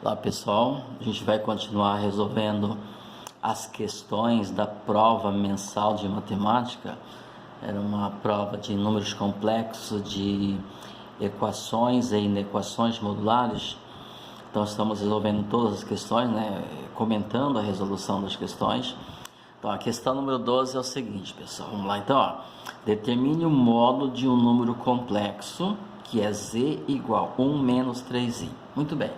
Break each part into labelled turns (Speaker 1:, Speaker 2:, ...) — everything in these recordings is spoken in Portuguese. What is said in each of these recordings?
Speaker 1: Olá pessoal, a gente vai continuar resolvendo as questões da prova mensal de matemática. Era uma prova de números complexos, de equações e inequações modulares. Então estamos resolvendo todas as questões, comentando a resolução das questões. Então a questão número 12 é o seguinte, pessoal, vamos lá então, determine o módulo de um número complexo que é z igual 1 menos 3i. Muito bem.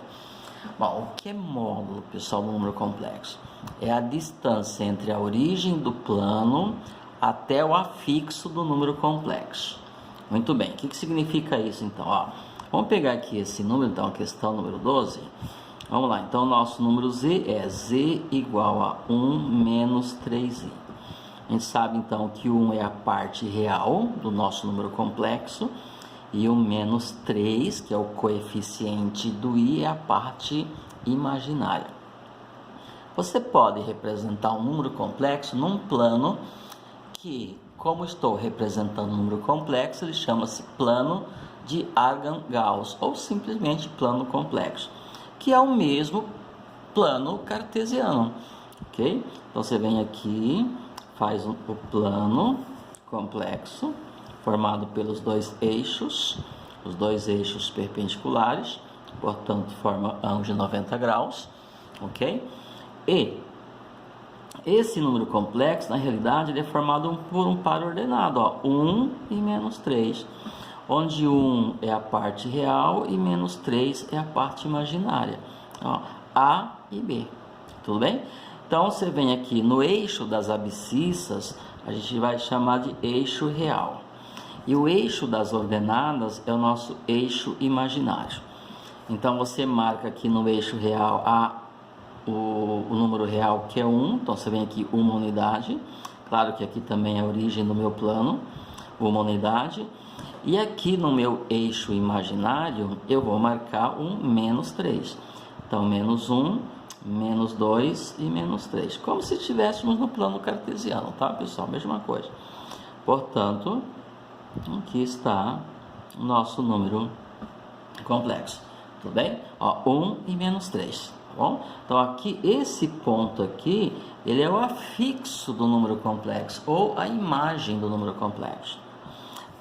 Speaker 1: Bom, o que é módulo, pessoal, do número complexo? É a distância entre a origem do plano até o afixo do número complexo. Muito bem, o que significa isso então? Vamos pegar aqui esse número, então, a questão número 12. Vamos lá, então o nosso número z é z igual a 1 menos 3i. A gente sabe então que o 1 é a parte real do nosso número complexo e o menos 3, que é o coeficiente do i, é a parte imaginária. Você pode representar um número complexo num plano que, como estou representando um número complexo, ele chama-se plano de Argand-Gauss, ou simplesmente plano complexo, que é o mesmo plano cartesiano, ok? Então você vem aqui, faz o plano complexo, formado pelos dois eixos, os dois eixos perpendiculares, portanto forma ângulo de 90 graus, ok? E esse número complexo, na realidade, ele é formado por um par ordenado, 1 e menos 3, onde 1 é a parte real e menos 3 é a parte imaginária, A e B, tudo bem? Então você vem aqui no eixo das abscissas, a gente vai chamar de eixo real. E o eixo das ordenadas é o nosso eixo imaginário. Então você marca aqui no eixo real o número real, que é 1. Então você vem aqui uma unidade. Claro que aqui também é a origem do meu plano, uma unidade. E aqui no meu eixo imaginário eu vou marcar um menos 3. Então menos 1, menos 2 e menos 3. Como se estivéssemos no plano cartesiano, tá, pessoal? Mesma coisa. Portanto, aqui está o nosso número complexo, tudo bem? 1 e menos 3, tá bom? Então aqui, esse ponto aqui, ele é o afixo do número complexo, ou a imagem do número complexo.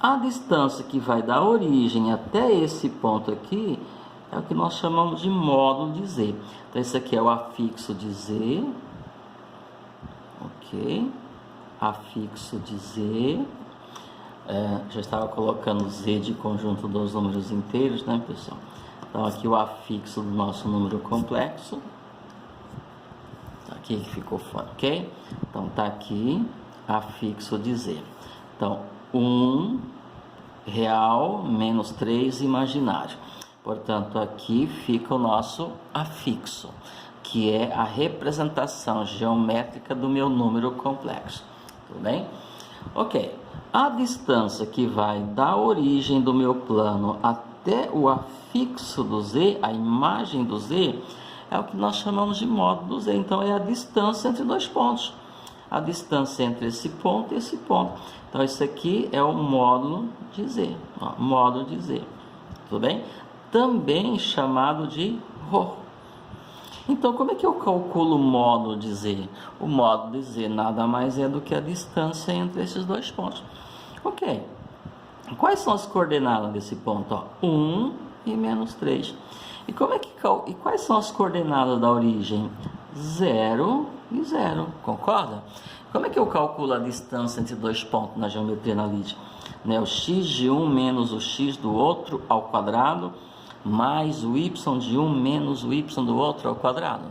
Speaker 1: A distância que vai da origem até esse ponto aqui, é o que nós chamamos de módulo de z. Então esse aqui é o afixo de z, ok? Afixo de z. Já estava colocando z de conjunto dos números inteiros, né, pessoal? Então aqui o afixo do nosso número complexo, aqui que ficou fora, ok? Então tá aqui afixo de z. Então 1 real menos 3 imaginário. Portanto aqui fica o nosso afixo, que é a representação geométrica do meu número complexo, tudo bem? Ok. A distância que vai da origem do meu plano até o afixo do z, a imagem do z, é o que nós chamamos de módulo do z. Então, é a distância entre dois pontos. A distância entre esse ponto e esse ponto. Então, isso aqui é o módulo de z. Módulo de z. Tudo bem? Também chamado de ρ. Então, como é que eu calculo o módulo de z? O módulo de z nada mais é do que a distância entre esses dois pontos. Ok. Quais são as coordenadas desse ponto? 1 e menos 3. E quais são as coordenadas da origem? 0 e 0. Concorda? Como é que eu calculo a distância entre dois pontos na geometria analítica? O x de um menos o x do outro ao quadrado, mais o y de um menos o y do outro ao quadrado.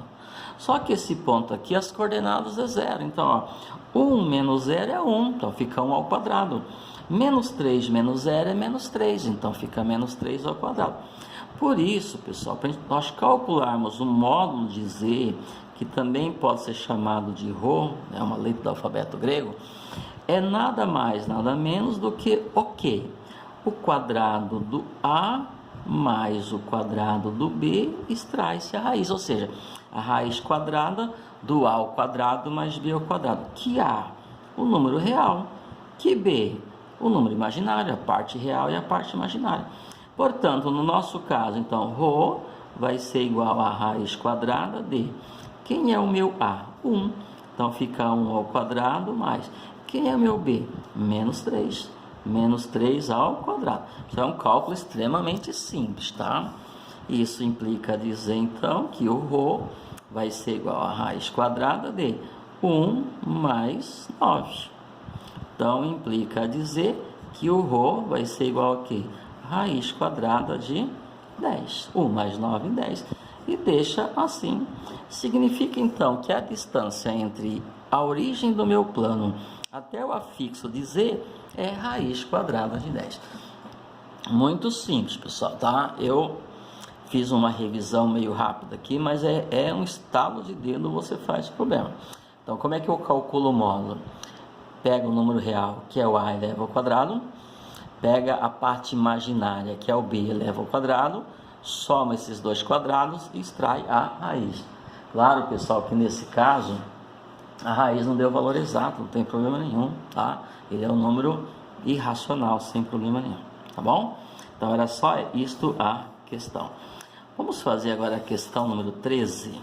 Speaker 1: Só que esse ponto aqui, as coordenadas é 0. Então, 1 menos 0 é 1, então fica 1 ao quadrado. Menos 3 menos 0 é menos 3, então fica menos 3 ao quadrado. Por isso, pessoal, para nós calcularmos o módulo de z, que também pode ser chamado de ρ, é uma letra do alfabeto grego, é nada mais, nada menos do que o quê? O quadrado do A mais o quadrado do B extrai-se a raiz, ou seja, a raiz quadrada do A ao quadrado mais B ao quadrado, que A, o número real, que B, o número imaginário, a parte real e a parte imaginária. Portanto, no nosso caso, então, ρ vai ser igual a raiz quadrada de... Quem é o meu A? 1. Então fica 1 ao quadrado mais... Quem é o meu B? Menos 3. Menos 3 ao quadrado. Isso é um cálculo extremamente simples, tá? Isso implica dizer, então, que o ρ vai ser igual a raiz quadrada de 1 mais 9. Então, implica dizer que o ρ vai ser igual a quê? Raiz quadrada de 10. 1 mais 9, 10. E deixa assim. Significa, então, que a distância entre a origem do meu plano até o afixo de Z é raiz quadrada de 10. Muito simples, pessoal, tá? Eu fiz uma revisão meio rápida aqui, mas é um estalo de dedo, você faz o problema. Então, como é que eu calculo o módulo? Pega o número real, que é o A, eleva ao quadrado. Pega a parte imaginária, que é o B, eleva ao quadrado. Soma esses dois quadrados e extrai a raiz. Claro, pessoal, que nesse caso a raiz não deu valor exato, não tem problema nenhum, tá? Ele é um número irracional, sem problema nenhum, tá bom? Então era só isto a questão. Vamos fazer agora a questão número 13.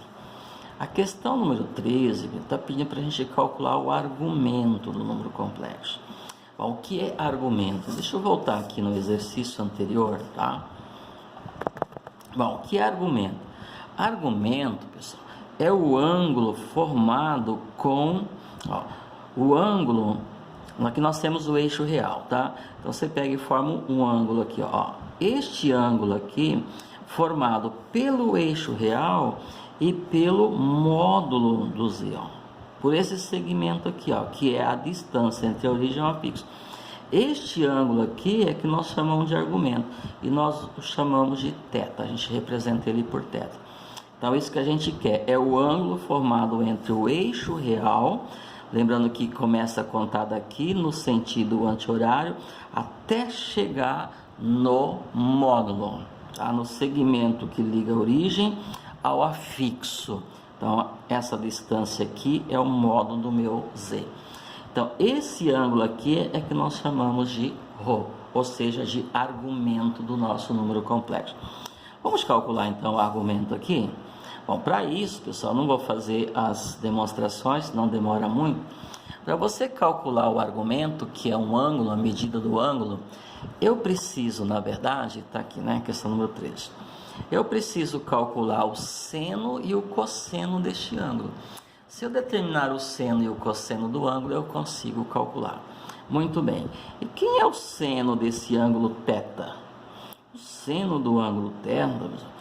Speaker 1: A questão número 13 está pedindo para a gente calcular o argumento do número complexo. Bom, o que é argumento? Deixa eu voltar aqui no exercício anterior, tá? Bom, o que é argumento? Argumento, pessoal, é o ângulo formado com... o ângulo... Aqui nós temos o eixo real, tá? Então você pega e forma um ângulo aqui, ó. Este ângulo aqui, formado pelo eixo real e pelo módulo do Z, ó. Por esse segmento aqui, ó, que é a distância entre a origem e o afixo. Este ângulo aqui é que nós chamamos de argumento e nós o chamamos de θ. A gente representa ele por θ. Então, isso que a gente quer é o ângulo formado entre o eixo real, lembrando que começa a contar daqui no sentido anti-horário, até chegar no módulo, tá? No segmento que liga a origem ao afixo. Então, essa distância aqui é o módulo do meu Z. Então, esse ângulo aqui é que nós chamamos de ρ, ou seja, de argumento do nosso número complexo. Vamos calcular, então, o argumento aqui? Bom, para isso, pessoal, não vou fazer as demonstrações, não demora muito. Para você calcular o argumento, que é um ângulo, a medida do ângulo, eu preciso, na verdade, está aqui, né, questão número 13. Eu preciso calcular o seno e o cosseno deste ângulo. Se eu determinar o seno e o cosseno do ângulo, eu consigo calcular. Muito bem. E quem é o seno desse ângulo θ? O seno do ângulo θ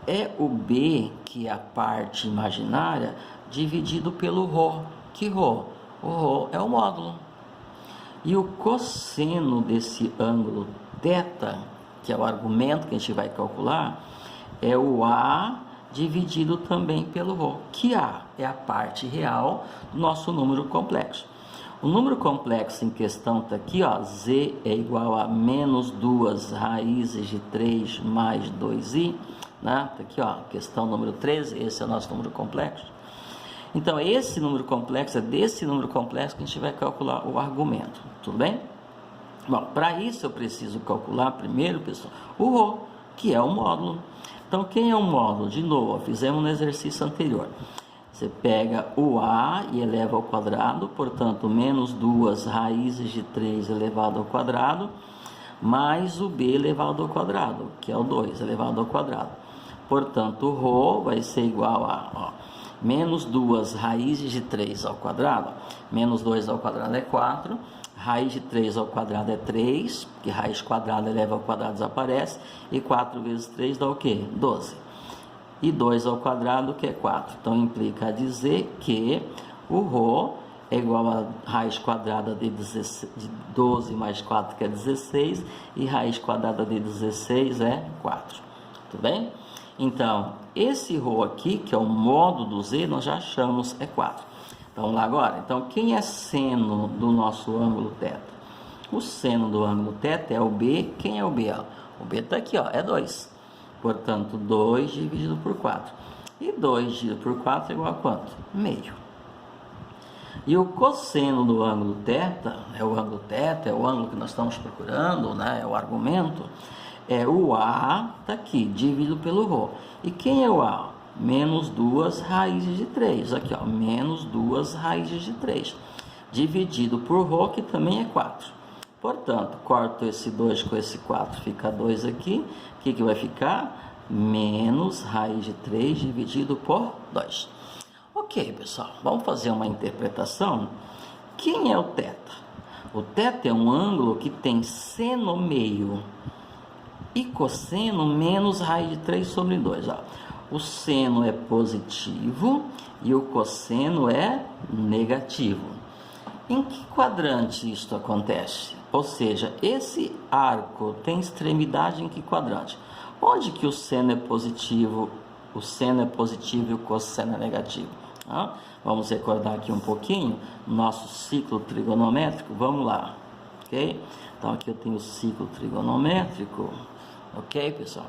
Speaker 1: é o B, que é a parte imaginária, dividido pelo ρ. Que ρ? O ρ é o módulo. E o cosseno desse ângulo θ, que é o argumento que a gente vai calcular, é o A dividido também pelo ρ, que A é a parte real do nosso número complexo. O número complexo em questão está aqui, ó, Z é igual a menos 2 raízes de 3 mais 2i, né? Tá aqui, ó, questão número 13, esse é o nosso número complexo. Então, esse número complexo, é desse número complexo que a gente vai calcular o argumento, tudo bem? Bom, para isso eu preciso calcular primeiro, pessoal, o ρ, que é o módulo. Então, quem é o módulo? De novo, ó, fizemos no exercício anterior. Você pega o A e eleva ao quadrado, portanto, menos 2 raízes de 3 elevado ao quadrado, mais o B elevado ao quadrado, que é o 2 elevado ao quadrado. Portanto, o ρ vai ser igual a, ó, menos 2 raízes de 3 ao quadrado, menos 2 ao quadrado é 4, raiz de 3 ao quadrado é 3, porque raiz quadrada eleva ao quadrado desaparece, e 4 vezes 3 dá o quê? 12. E 2 ao quadrado, que é 4. Então, implica dizer que o ρ é igual a raiz quadrada de 12 mais 4, que é 16, e raiz quadrada de 16 é 4. Tudo bem? Então, esse ρ aqui, que é o módulo do Z, nós já achamos é 4. Vamos lá agora. Então, quem é seno do nosso ângulo θ? O seno do ângulo θ é o B. Quem é o B? O B está aqui, ó, é 2. Portanto, 2 dividido por 4. E 2 dividido por 4 é igual a quanto? Meio. E o cosseno do ângulo θ, é o ângulo θ, é o ângulo que nós estamos procurando, né? É o argumento, É o A, tá aqui, dividido pelo Rho. E quem é o A? Menos 2 raízes de 3. Aqui, ó, menos 2 raízes de 3. Dividido por Rho, que também é 4. Portanto, corto esse 2 com esse 4, fica 2 aqui. O que vai ficar? Menos raiz de 3 dividido por 2. Ok, pessoal, vamos fazer uma interpretação. Quem é o θ? O θ é um ângulo que tem seno meio e cosseno menos raiz de 3 sobre 2. Ó. O seno é positivo e o cosseno é negativo. Em que quadrante isto acontece? Ou seja, esse arco tem extremidade em que quadrante? Onde que o seno é positivo, e o cosseno é negativo? Vamos recordar aqui um pouquinho nosso ciclo trigonométrico. Vamos lá, ok? Então aqui eu tenho o ciclo trigonométrico, ok, pessoal?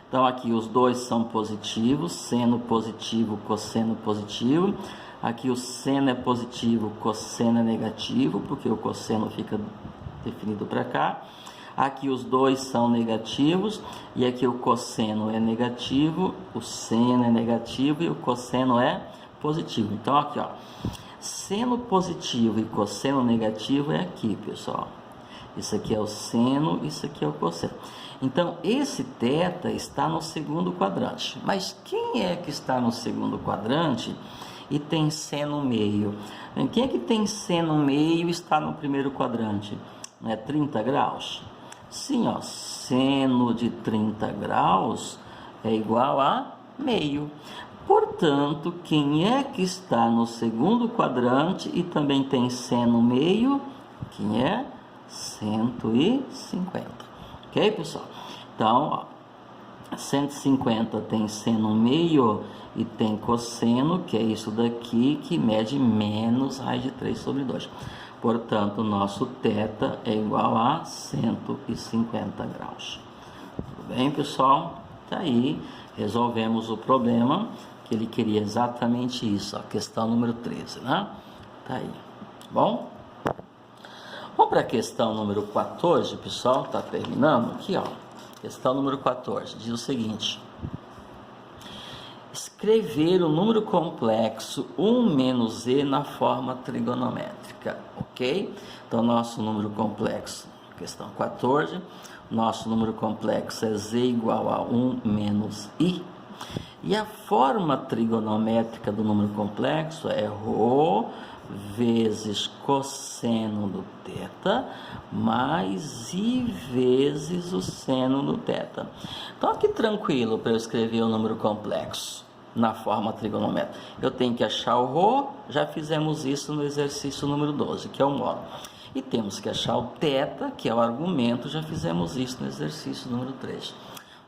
Speaker 1: Então aqui os dois são positivos, seno positivo, cosseno positivo. Aqui o seno é positivo, cosseno é negativo, porque o cosseno fica definido para cá. Aqui os dois são negativos e aqui o cosseno é negativo, o seno é negativo e o cosseno é positivo. Então aqui, ó, seno positivo e cosseno negativo é aqui, pessoal. Isso aqui é o seno, isso aqui é o cosseno. Então esse θ está no segundo quadrante. Mas quem é que está no segundo quadrante e tem seno meio? Quem é que tem seno meio e está no primeiro quadrante? Não é 30 graus? Sim, ó, seno de 30 graus é igual a meio. Portanto, quem é que está no segundo quadrante e também tem seno meio? Quem é? 150. Ok, pessoal? Então, ó, 150 tem seno meio e tem cosseno, que é isso daqui, que mede menos raiz de 3 sobre 2. Portanto, o nosso θ é igual a 150 graus. Tudo bem, pessoal? Tá aí, resolvemos o problema, que ele queria exatamente isso, a questão número 13, né? Tá aí, bom? Vamos para a questão número 14, pessoal, tá terminando aqui, ó. Questão número 14, diz o seguinte: escrever o número complexo 1 menos e na forma trigonométrica, ok? Então, nosso número complexo, questão 14, nosso número complexo é z igual a 1 menos i. E a forma trigonométrica do número complexo é ρ vezes cosseno do θ mais i vezes o seno do θ. Então, aqui tranquilo para eu escrever o número complexo na forma trigonométrica. Eu tenho que achar o ρ, já fizemos isso no exercício número 12, que é o módulo. E temos que achar o θ, que é o argumento, já fizemos isso no exercício número 3.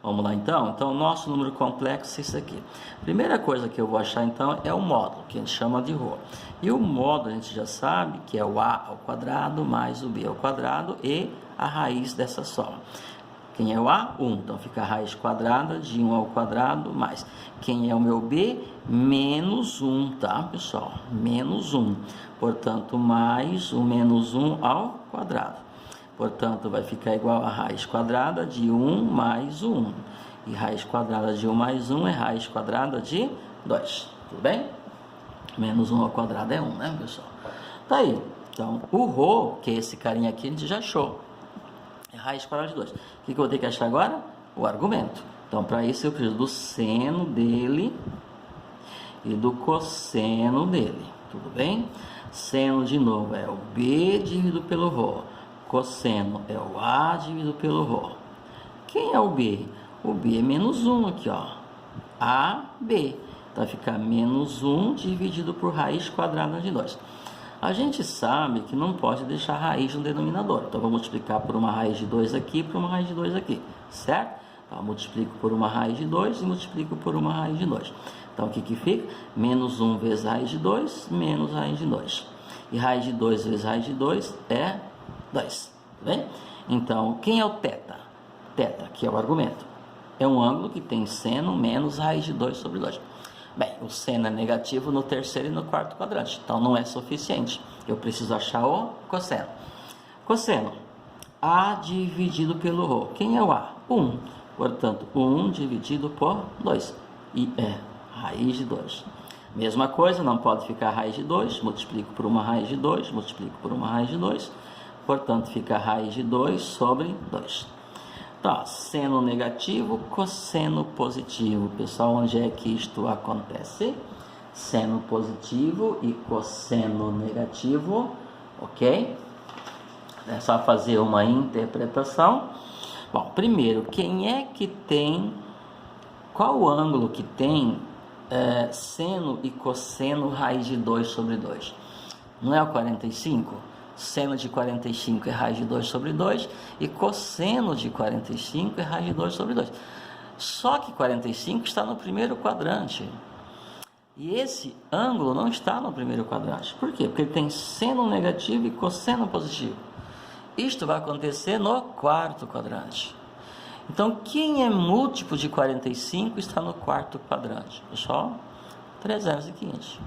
Speaker 1: Vamos lá então? Então, o nosso número complexo é isso aqui. Primeira coisa que eu vou achar então é o módulo, que a gente chama de ρ. E o módulo a gente já sabe que é o a ao quadrado mais o b ao quadrado e a raiz dessa soma. Quem é o a? 1. Então, fica a raiz quadrada de 1 ao quadrado mais. Quem é o meu b? Menos 1, tá, pessoal? Menos 1. Portanto, mais o menos 1 ao quadrado. Portanto, vai ficar igual a raiz quadrada de 1 mais o 1. E raiz quadrada de 1 mais 1 é raiz quadrada de 2. Tudo bem? Menos 1 ao quadrado é 1, né, pessoal? Tá aí. Então, o ρ, que é esse carinha aqui, a gente já achou. É raiz quadrada de 2. O que eu vou ter que achar agora? O argumento. Então, para isso, eu preciso do seno dele e do cosseno dele. Tudo bem? Seno, de novo, é o b dividido pelo ρ. Cosseno é o a dividido pelo ρ. Quem é o b? O b é menos 1 aqui, ó. AB. Então, vai ficar menos 1 dividido por raiz quadrada de 2. A gente sabe que não pode deixar raiz no denominador. Então, vou multiplicar por uma raiz de 2 aqui e por uma raiz de 2 aqui, certo? Então, eu multiplico por uma raiz de 2 e multiplico por uma raiz de 2. Então, o que fica? Menos 1 vezes raiz de 2, menos raiz de 2. E raiz de 2 vezes raiz de 2 é 2, tá bem? Então, quem é o θ? Θ, que é o argumento. É um ângulo que tem seno menos raiz de 2 sobre 2. Bem, o seno é negativo no terceiro e no quarto quadrante, então não é suficiente. Eu preciso achar o cosseno. Cosseno, A dividido pelo Rho. Quem é o A? 1. Portanto, 1 dividido por 2. E é raiz de 2. Mesma coisa, não pode ficar raiz de 2. Multiplico por uma raiz de 2. Multiplico por uma raiz de 2. Portanto, fica raiz de 2 sobre 2. Então, seno negativo, cosseno positivo. Pessoal, onde é que isto acontece? Seno positivo e cosseno negativo. Ok? É só fazer uma interpretação. Bom, primeiro, quem é que tem, qual o ângulo que tem seno e cosseno raiz de 2 sobre 2? Não é o 45? Seno de 45 é raiz de 2 sobre 2 e cosseno de 45 é raiz de 2 sobre 2. Só que 45 está no primeiro quadrante. E esse ângulo não está no primeiro quadrante. Por quê? Porque ele tem seno negativo e cosseno positivo. Isto vai acontecer no quarto quadrante. Então, quem é múltiplo de 45 está no quarto quadrante? Pessoal, 315.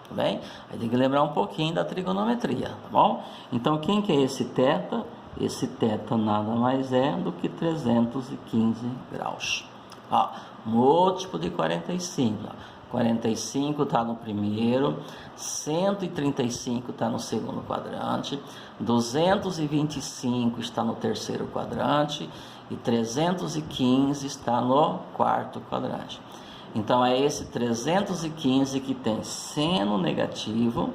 Speaker 1: Tá bem? Aí tem que lembrar um pouquinho da trigonometria, tá bom? Então, quem que é esse θ? Esse θ nada mais é do que 315 graus. Ó, múltiplo de 45. 45 está no primeiro, 135 está no segundo quadrante, 225 está no terceiro quadrante e 315 está no quarto quadrante. Então, é esse 315 que tem seno negativo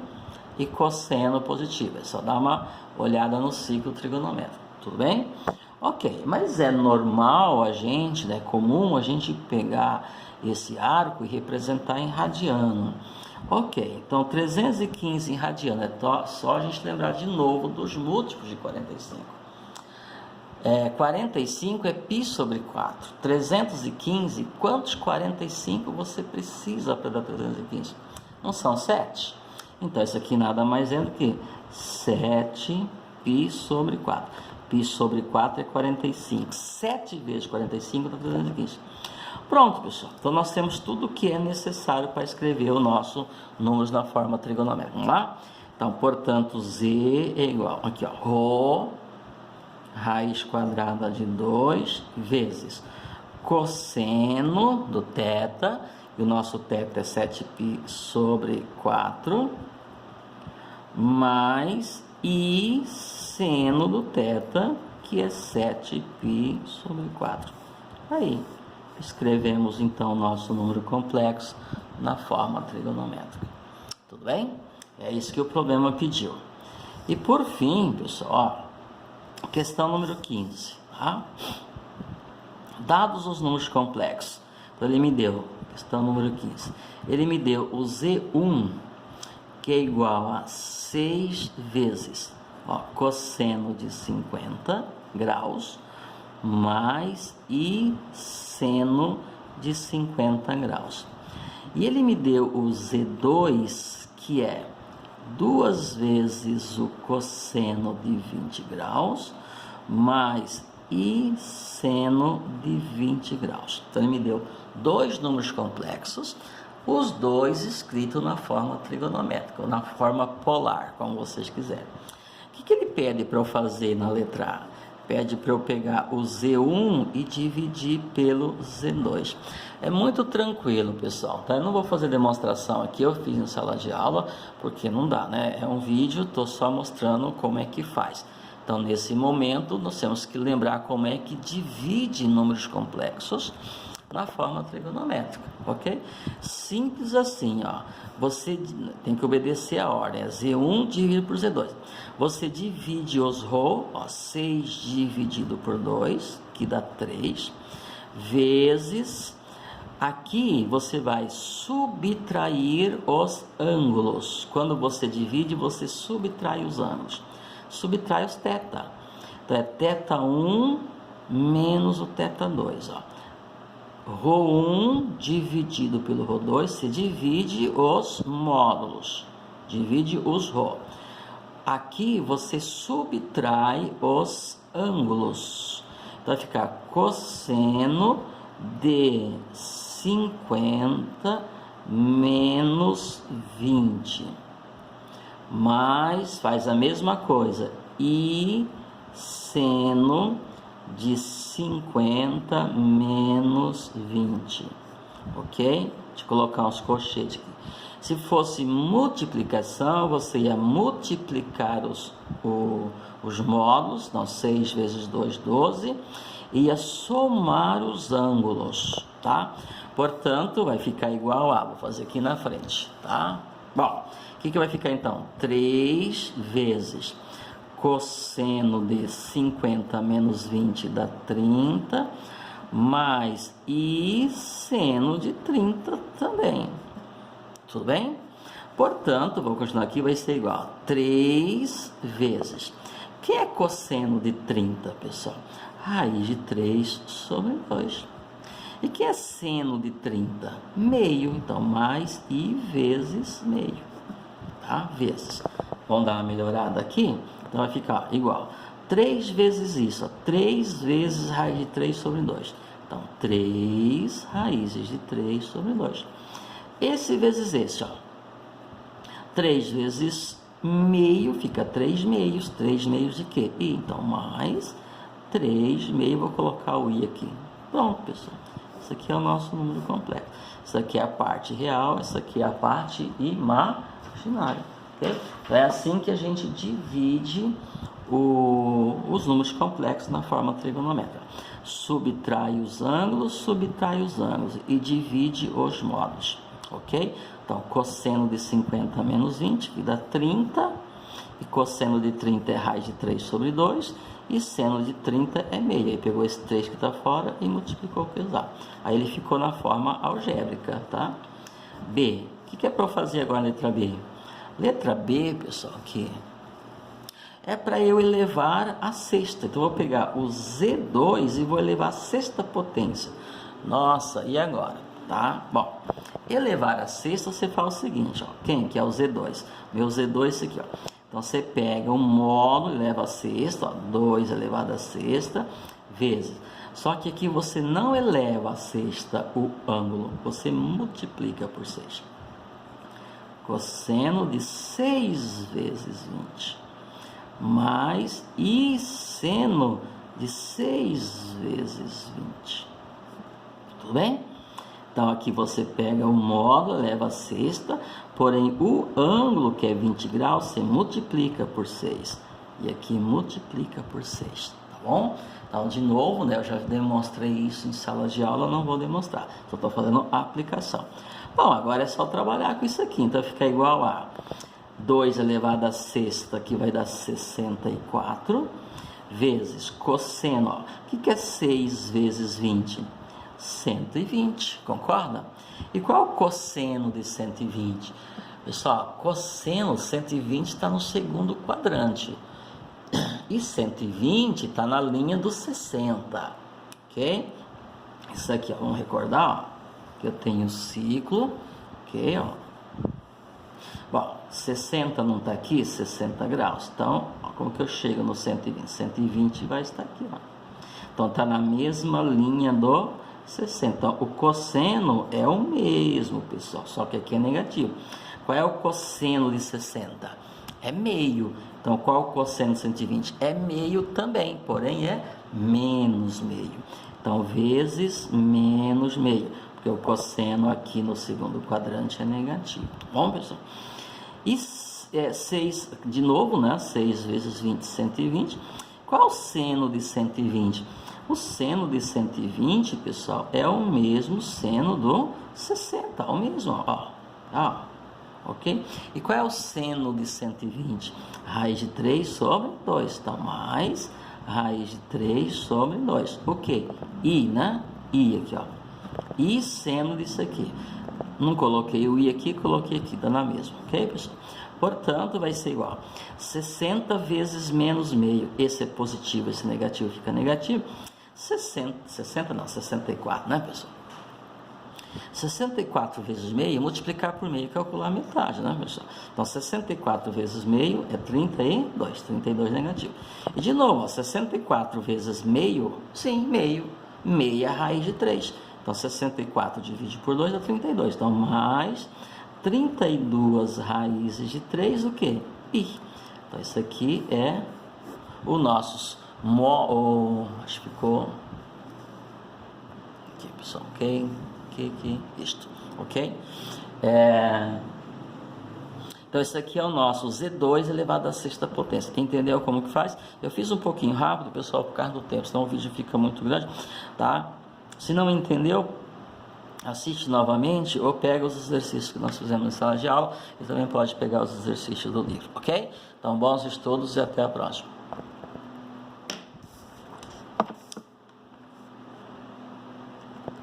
Speaker 1: e cosseno positivo. É só dar uma olhada no ciclo trigonométrico, tudo bem? Ok, mas é normal a gente, é comum a gente pegar esse arco e representar em radiano. Ok, então 315 em radiano, é só a gente lembrar de novo dos múltiplos de 45. 45 é π sobre 4. 315, quantos 45 você precisa para dar 315? Não são 7? Então, isso aqui nada mais é do que 7π sobre 4. Π sobre 4 é 45. 7 vezes 45 dá 315. Pronto, pessoal. Então, nós temos tudo o que é necessário para escrever o nosso números na forma trigonométrica. Vamos lá? Então, portanto, Z é igual, aqui ó, Rho, raiz quadrada de 2 vezes cosseno do θ, e o nosso θ é 7π sobre 4, mais I seno do θ, que é 7π sobre 4. Aí, escrevemos então o nosso número complexo na forma trigonométrica. Tudo bem? É isso que o problema pediu. E por fim, pessoal, ó, questão número 15. Tá? Dados os números complexos, então ele me deu, questão número 15, ele me deu o Z1, que é igual a 6 vezes cosseno de 50 graus, mais I seno de 50 graus. E ele me deu o Z2, que é 2 vezes o cosseno de 20 graus, mais I seno de 20 graus. Então, ele me deu dois números complexos, os dois escritos na forma trigonométrica, ou na forma polar, como vocês quiserem. O que ele pede para eu fazer na letra A? Pede para eu pegar o Z1 e dividir pelo Z2. É muito tranquilo, pessoal, tá? Eu não vou fazer demonstração aqui, eu fiz em sala de aula, porque não dá, né? É um vídeo, estou só mostrando como é que faz. Então, nesse momento, nós temos que lembrar como é que divide números complexos na forma trigonométrica, ok? Simples assim, ó. Você tem que obedecer a ordem, é Z1 dividido por Z2. Você divide os Rho, ó, 6 dividido por 2, que dá 3, vezes, aqui você vai subtrair os ângulos. Quando você divide, você subtrai os ângulos. Subtrai os θ. Então, é θ1 menos o θ2, ó. Rho1 dividido pelo Rho2, você divide os módulos, divide os Rho. Aqui você subtrai os ângulos. Então, vai ficar cosseno de 50 menos 20. Mas faz a mesma coisa. I seno de 50 menos 20, ok? Deixa eu colocar uns colchetes aqui. Se fosse multiplicação, você ia multiplicar os módulos, então 6 vezes 2, 12, e ia somar os ângulos, tá? Portanto, vai ficar igual a, vou fazer aqui na frente, tá? Bom, o que vai ficar então? 3 vezes cosseno de 50 menos 20 dá 30, mais e seno de 30 também. Tudo bem? Portanto, vou continuar aqui, vai ser igual a 3 vezes. O que é cosseno de 30, pessoal? Raiz de 3 sobre 2. E o que é seno de 30? Meio, então, mais i vezes meio. Tá? Vezes. Vamos dar uma melhorada aqui? Então, vai ficar igual. 3 vezes isso, ó, 3 vezes raiz de 3 sobre 2. Então, 3 raízes de 3 sobre 2. Esse vezes esse, ó. 3 vezes meio, fica 3 meios. 3 meios de quê? I. Então, mais 3 meios, vou colocar o i aqui. Pronto, pessoal. Isso aqui é o nosso número complexo. Isso aqui é a parte real, isso aqui é a parte imaginária. Okay? É assim que a gente divide os números complexos na forma trigonométrica. Subtrai os ângulos e divide os módulos. Ok? Então, cosseno de 50 menos 20, que dá 30, e cosseno de 30 é raiz de 3 sobre 2, e seno de 30 é meio. Aí pegou esse 3 que está fora e multiplicou com exato. Aí ele ficou na forma algébrica, tá? B. O que é para eu fazer agora a letra B? Letra B, pessoal, aqui é para eu elevar a sexta. Então, eu vou pegar o Z2 e vou elevar a sexta potência. Nossa, e agora? Tá? Bom, elevar a sexta, você faz o seguinte, ó. Quem que é o Z2? Meu Z2 é esse aqui, ó. Então, você pega um módulo, eleva a sexta, ó, 2 elevado a sexta, vezes. Só que aqui você não eleva a sexta o ângulo, você multiplica por 6. Cosseno de 6 vezes 20, mais e seno de 6 vezes 20. Tudo bem? Então, aqui você pega o módulo, eleva a sexta, porém o ângulo, que é 20 graus, você multiplica por 6. E aqui multiplica por 6, tá bom? Então, de novo, né, eu já demonstrei isso em sala de aula, não vou demonstrar. Só estou fazendo a aplicação. Bom, agora é só trabalhar com isso aqui. Então, fica igual a 2 elevado a sexta, que vai dar 64, vezes cosseno. Ó. O que é 6 vezes 20? 120, concorda? E qual é o cosseno de 120? Pessoal, cosseno 120 está no segundo quadrante. E 120 está na linha dos 60, ok? Isso aqui, ó, vamos recordar, ó, que eu tenho o ciclo, ok? Ó. Bom, 60 não está aqui, 60 graus. Então, ó, como que eu chego no 120? 120 vai estar aqui, ó. Então, está na mesma linha do 60. Então, o cosseno é o mesmo, pessoal, só que aqui é negativo. Qual é o cosseno de 60? É meio. Então, qual é o cosseno de 120? É meio também, porém é menos meio. Então, vezes menos meio, porque o cosseno aqui no segundo quadrante é negativo. Tá bom, pessoal? E 6, de novo, né? 6 vezes 20, 120. Qual é o seno de 120? O seno de 120, pessoal, é o mesmo seno do 60, o mesmo, ó. Ok? E qual é o seno de 120? Raiz de 3 sobre 2, então, mais raiz de 3 sobre 2. O que? I, né? I aqui, ó. I seno disso aqui. Não coloquei o I aqui, coloquei aqui, dá na mesma, ok, pessoal? Portanto, vai ser igual 60 vezes menos meio. Esse é positivo, esse negativo fica negativo. 64, né, pessoal? 64 vezes meio, multiplicar por meio, calcular a metade, né, pessoal? Então, 64 vezes meio é 32, 32 negativo. E de novo, ó, 64 vezes meio, sim, meio, meia raiz de 3. Então, 64 divide por 2 dá 32. Então, mais 32 raízes de 3, o quê? I. Então, isso aqui é o nossos acho que ficou aqui, pessoal, ok, isto, ok? Então esse aqui é o nosso Z2 elevado à sexta potência. Quem entendeu como que faz? Eu fiz um pouquinho rápido, pessoal, por causa do tempo, senão o vídeo fica muito grande, tá? Se não entendeu, assiste novamente ou pega os exercícios que nós fizemos na sala de aula e também pode pegar os exercícios do livro, ok? Então bons estudos e até a próxima.